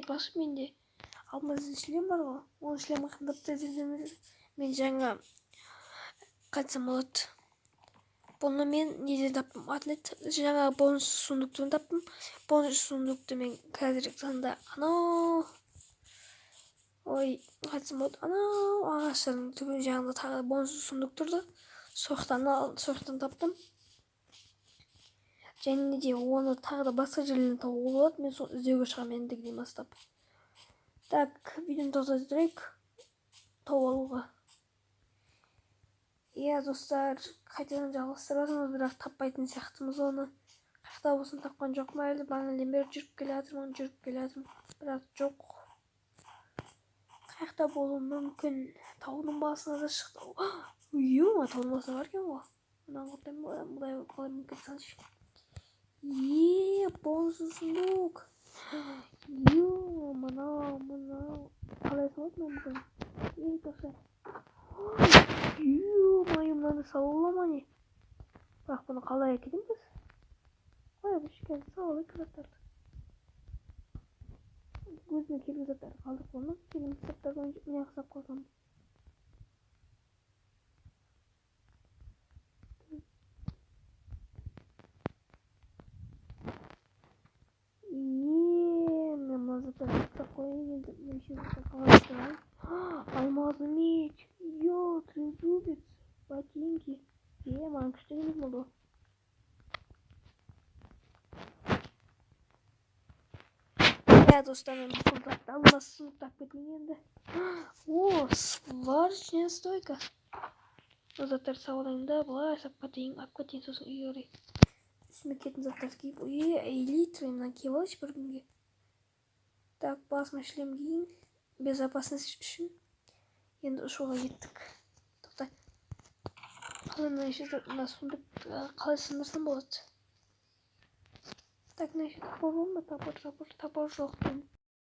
басып менде алмаздың шлем бар ғой, оның шлем қандапты мен жаңа қайтсам болады. Бұны мен неден таптым? Атлет жаңа бонус сундуктан таптым. Бонус сундукты мен қазіргі таңда анау қайтсам болады, анау ағаштардың түбі жағында тағы бонус сундук тұрды. Соқтан таптым. Және де оны тағы да басқа жерлерден табуға болады. Мен соны іздеуге шығамын ендігіден бастап. Так, видеоны тоқтата тұрайық. Тауып алуға. Иә, достар, қайтадан жалғастырып жатырмыз, бірақ таппайтын сияқтымыз оны. Қайда болсын тапқан жоқпын әлі, бағанадан бері жүріп келе жатырмын, бірақ жоқ. Қайда болуы мүмкін? Таудың басына да шықты. Таудың басына бар екен ғой. Мұндай қалай мүмкін саншы. Бонус сундук. Мынау. Қалай салады мүмкін? Достар. Мынаны салуға ма не? Бірақ бұны қалай әкелеміз? Қалай бұшкен салуға заттарды. Өзіне келген заттарды қалдық бұны. Келген заттарды міне қысап қойғам. Мен мына заттарды қысап қойын енді. Мен ще заттарды қалай тұрайын. Алмазы меч. Трезубец. Ботинки. Маған күшті емес болды. Достар, мен бұл затты алмас сундуктап кетейін енді. Сварочная стойка. Бұл заттарды сауалайын да, бұлай сап кетейін сосын үйге қарай. Үстіме кетін заттарды киіп, элитра мына киіп алайыншы бір күнге. Так, басыма шлем киейін. Безопасность үшін. Енді ұшуға кеттік. Тоқтай. Қалай сундук қалай сындырсам болады? Так, тапор жоқ.